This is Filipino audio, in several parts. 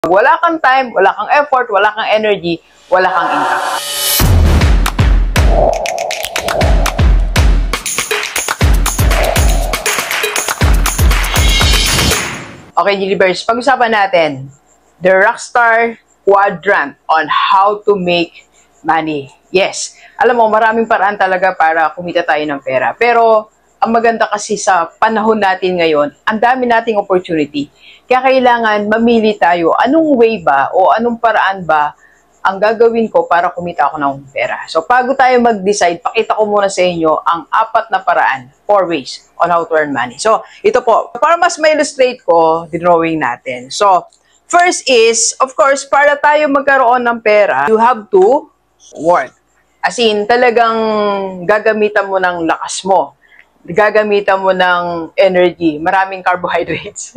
Pag wala kang time, wala kang effort, wala kang energy, wala kang income. Okay, Gilibers, pag-usapan natin the Rockstar Quadrant on how to make money. Yes, alam mo, maraming paraan talaga para kumita tayo ng pera. Pero, ang maganda kasi sa panahon natin ngayon, ang dami nating opportunity. Kaya kailangan mamili tayo, anong way ba o anong paraan ba ang gagawin ko para kumita ako ng pera. So, bago tayo mag-decide, pakita ko muna sa inyo ang 4 na paraan, 4 ways on how to earn money. So, ito po, para mas ma-illustrate ko, dinrawing natin. So, first is, of course, para tayo magkaroon ng pera, you have to work. As in, talagang gagamitan mo ng lakas mo. Gagamitan mo ng energy, maraming carbohydrates.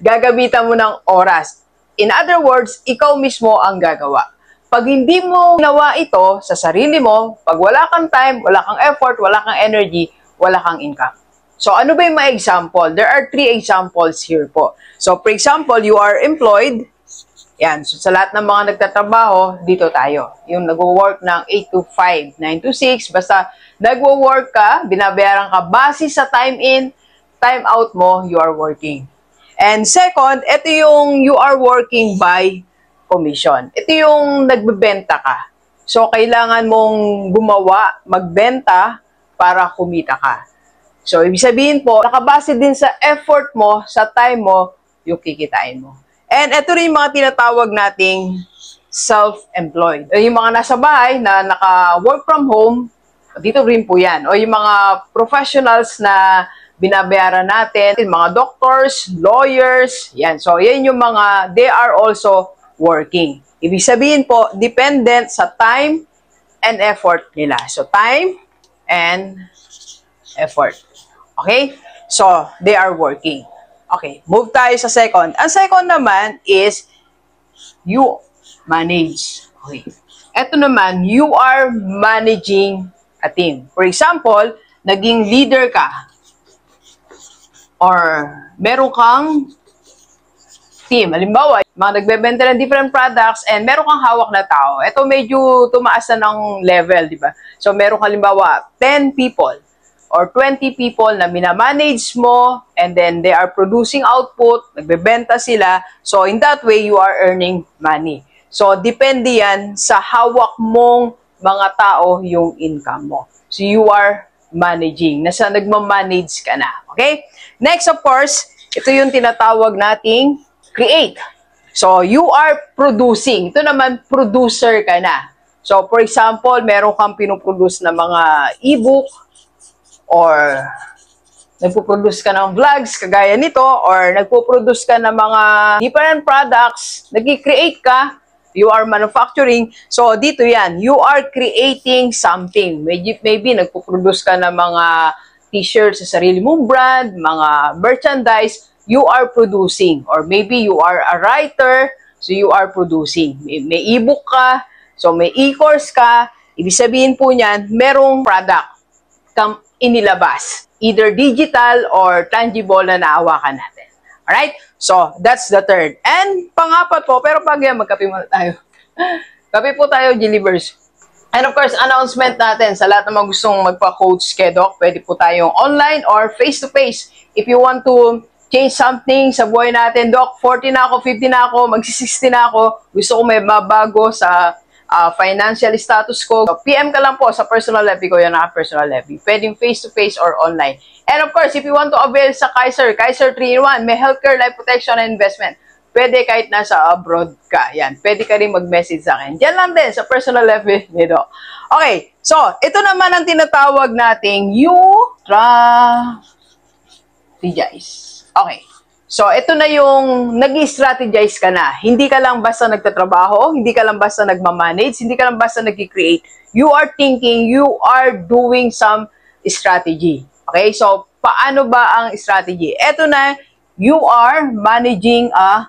Gagamitan mo ng oras. In other words, ikaw mismo ang gagawa. Pag hindi mo ginawa ito sa sarili mo, pag wala kang time, wala kang effort, wala kang energy, wala kang income. So, ano ba yung mga example? There are 3 examples here po. So, for example, you are employed. Yan. So, sa lahat ng mga nagtatrabaho, dito tayo. Yung nag-work ng 8 to 5, 9 to 6. Basta nag-work ka, binabayaran ka base sa time in, time out mo, you are working. And second, ito yung you are working by commission. Ito yung nagbebenta ka. So, kailangan mong gumawa, magbenta para kumita ka. So, ibig sabihin po, nakabase din sa effort mo, sa time mo, yung kikitain mo. And ito rin yung mga tinatawag nating self-employed. Yung mga nasa bahay na naka-work from home, dito rin po yan. O yung mga professionals na binabayaran natin, mga doctors, lawyers, yan. So, yan yung mga, they are also working. Ibig sabihin po, dependent sa time and effort nila. So, time and effort. Okay? So, they are working. Okay, move tayo sa second. Ang second naman is you manage. Okay. Ito naman, you are managing a team. For example, naging leader ka or meron kang team. Halimbawa, mga nagbebenta ng different products and meron kang hawak na tao. Ito medyo tumaas na ng level, di ba? So, meron kang halimbawa 10 people or 20 people na minamanage mo and then they are producing output, nagbebenta sila. So, in that way, you are earning money. So, depende yan sa hawak mong mga tao yung income mo. So, you are managing. Nasa nagmamanage ka na. Okay? Next, of course, ito yung tinatawag nating create. So, you are producing. Ito naman, producer ka na. So, for example, meron kang pinuproduce na mga e-book or nagpo-produce ka ng vlogs kagaya nito or nagpo-produce ka ng mga different products, nag-create ka, you are manufacturing. So, dito yan, you are creating something. Maybe nagpo-produce ka ng mga t-shirts sa sarili mong brand, mga merchandise, you are producing. Or maybe you are a writer, so you are producing. May e-book ka, so may e-course ka. Ibig sabihin po niyan, merong product kang inilabas. Either digital or tangible na naawakan natin. Alright? So, that's the third. And pang-apat po, pero pag yan, magkape muna tayo. Kape po tayo, Gilibers. And of course, announcement natin sa lahat ng mga gustong magpa-coach kay Doc, pwede po tayong online or face-to-face. If you want to change something sa buhay natin, Doc, 40 na ako, 50 na ako, magsi-60 na ako, gusto ko may mabago sa financial status ko. So, PM ka lang po sa personal levy ko, yan ang personal levy. Pwedeng face-to-face or online. And of course, if you want to avail sa Kaiser 3-in-1, may healthcare, life protection, and investment. Pwede kahit nasa abroad ka. Yan. Pwede ka rin mag-message sa akin. Diyan lang din sa personal levy nito. Okay. So, ito naman ang tinatawag nating you strategize. Okay. So, ito na yung nag-strategize ka na. Hindi ka lang basta nagtatrabaho, hindi ka lang basta nagmamanage, hindi ka lang basta nag-create. You are thinking, you are doing some strategy. Okay? So, paano ba ang strategy? Ito na, you are managing a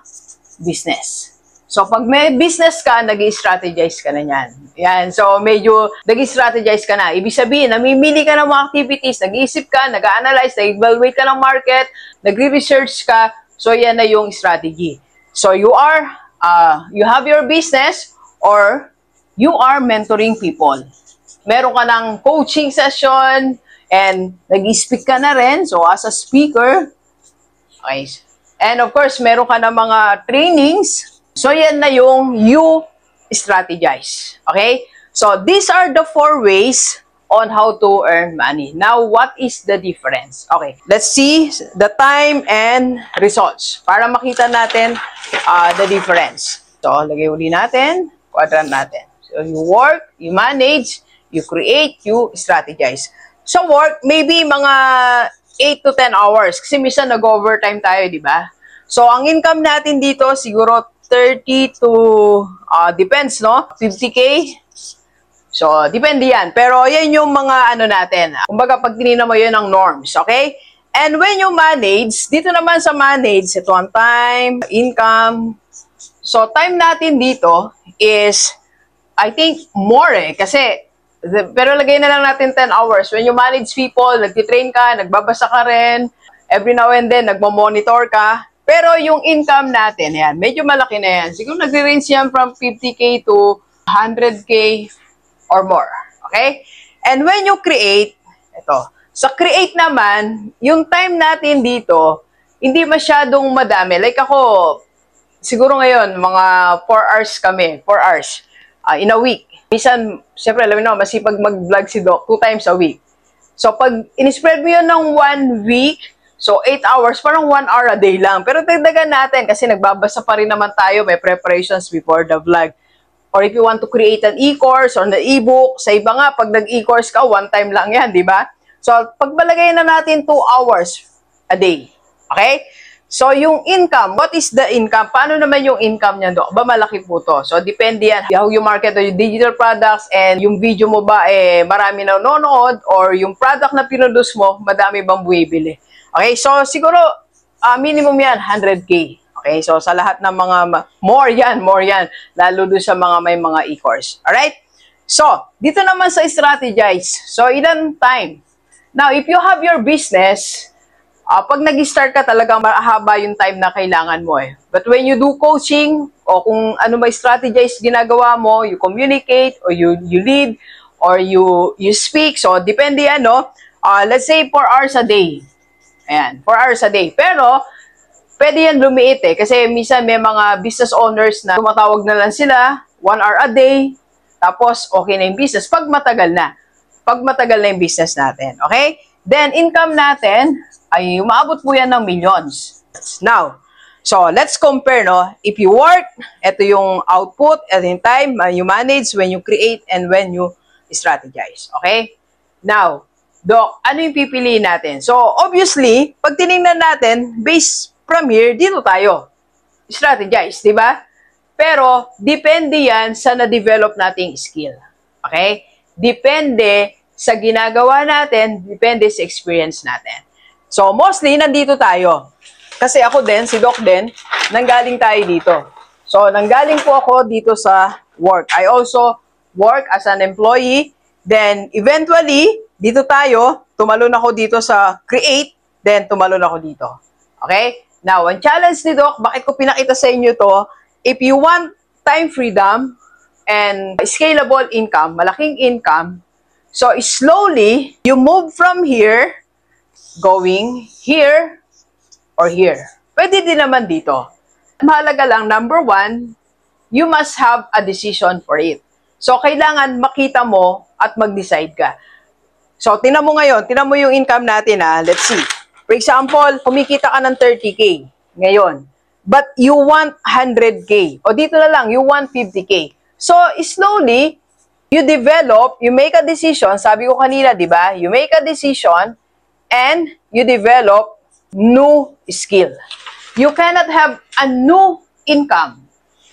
business. So, pag may business ka, nag-strategize ka na yan. Yan. So, medyo nag-strategize ka na. Ibig sabihin, namimili ka ng mga activities, nag-iisip ka, nag-analyze, nag-evaluate ka ng market, nagre-research ka. So, yan na yung strategy. So, you are you have your business or you are mentoring people. Meron ka ng coaching session and nag-speak ka na rin. So, as a speaker, okay. And of course, meron ka na mga trainings. So, yan na yung you strategize. Okay? So, these are the 4 ways on how to earn money. Now, what is the difference? Okay, let's see the time and results para makita natin the difference. So, lagay uli natin, quadrant natin. So, you work, you manage, you create, you strategize. Sa work, maybe mga 8 to 10 hours. Kasi minsan nag-overtime tayo, di ba? So, ang income natin dito, siguro 30 to, depends, no? 50K. So, depende yan. Pero, yan yung mga ano natin. Kumbaga, pag tinignan mo yun ang norms, okay? And when you manage, dito naman sa manage, ito ang time, income. So, time natin dito is, I think, more Kasi, pero lagay na lang natin 10 hours. When you manage people, nag-train ka, nagbabasa ka rin, every now and then, nagmo-monitor ka. Pero yung income natin, yan, medyo malaki na yan. Siguro nag-range yan from 50K to 100K or more. Okay? And when you create, ito, sa create naman, yung time natin dito, hindi masyadong madami. Like ako, siguro ngayon, mga 4 hours kami, 4 hours in a week. Minsan, siyempre, alam mo na, masipag mag-vlog si Doc 2 times a week. So, pag in-spread mo yun ng 1 week, so 8 hours, parang 1 hour a day lang. Pero dagdagan natin kasi nagbabasa pa rin naman tayo, may preparations before the vlog. Or if you want to create an e-course or an e-book, sa iba nga, pag nag-e-course ka, 1 time lang yan, di ba? So, pagbalagay na natin 2 hours a day. Okay? So, yung income, what is the income? Paano naman yung income niya do? Ba, malaki po to. So, depende yan how you market yung digital products and yung video mo ba, marami na nanonood or yung product na pinroduce mo, madami bang buwibili. Okay? So, siguro, minimum yan, 100K. Okay? So, sa lahat ng mga, more yan. Lalo doon sa mga may mga e-course. Alright? So, dito naman sa strategize. So, ilan time? Now, if you have your business, pag nag-start ka talagang mahaba yung time na kailangan mo But when you do coaching, o kung ano may strategize ginagawa mo, you communicate, or you lead, or you speak. So, depende yan, no? Let's say 4 hours a day. Ayan, 4 hours a day. Pero, pwede yan lumiit Kasi minsan may mga business owners na tumatawag na lang sila, 1 hour a day, tapos okay na yung business. Pag matagal na yung business natin. Okay? Then, income natin, ay umaabot po yan ng millions. Now, so let's compare, no? If you work, ito yung output, ito yung time, you manage, when you create, and when you strategize. Okay? Now, Doc, ano yung pipiliin natin? So, obviously, pag tinignan natin, based from here, dito tayo. Strategize, di ba? Pero, depende yan sa na-develop nating skill. Okay? Depende sa ginagawa natin, depende sa experience natin. So, mostly, nandito tayo. Kasi ako din, si Doc din, nanggaling tayo dito. So, nanggaling po ako dito sa work. I also work as an employee. Then, eventually, dito tayo, tumalon ako dito sa create, then tumalon ako dito. Okay? Now, ang challenge ni Doc, bakit ko pinakita sa inyo to, if you want time freedom and scalable income, malaking income, so slowly, you move from here, going here or here. Pwede din naman dito. Mahalaga lang, number 1, you must have a decision for it. So, kailangan makita mo at mag-decide ka. So, tinan mo ngayon, tinan mo yung income natin let's see. For example, kumikita ka ng 30K ngayon. But you want 100K. O dito na lang, you want 50K. So, slowly, you develop, you make a decision. Sabi ko kanina, di ba? You make a decision and you develop new skill. You cannot have a new income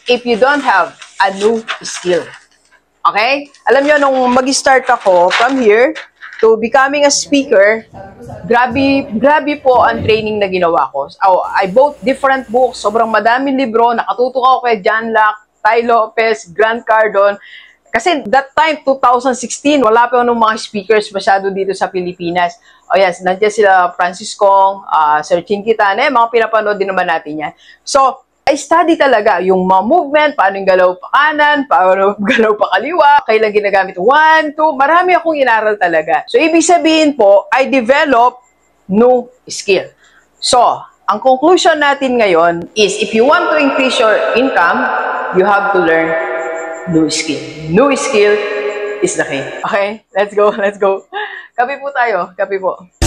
if you don't have a new skill. Okay? Alam nyo, nung mag-start ako from here to becoming a speaker, grabe po ang training na ginawa ko. I bought different books, sobrang madaming libro, nakatutok ako kay John Locke, Ty Lopez, Grant Cardone. Kasi that time, 2016, wala pa nung mga speakers masyado dito sa Pilipinas. O yes, nandiyan sila Francis Kong, Sir Chin Kitane, mga pinapanood din naman natin yan. So, I study talaga yung mga movement, paano yung galaw pa kanan, paano galaw pa kaliwa, kailan ginagamit 1, 2, marami akong inaral talaga. So, ibig sabihin po, I develop new skill. So, ang conclusion natin ngayon is if you want to increase your income, you have to learn new skill. New skill is the key. Okay, let's go, let's go. Kape po tayo, kape po.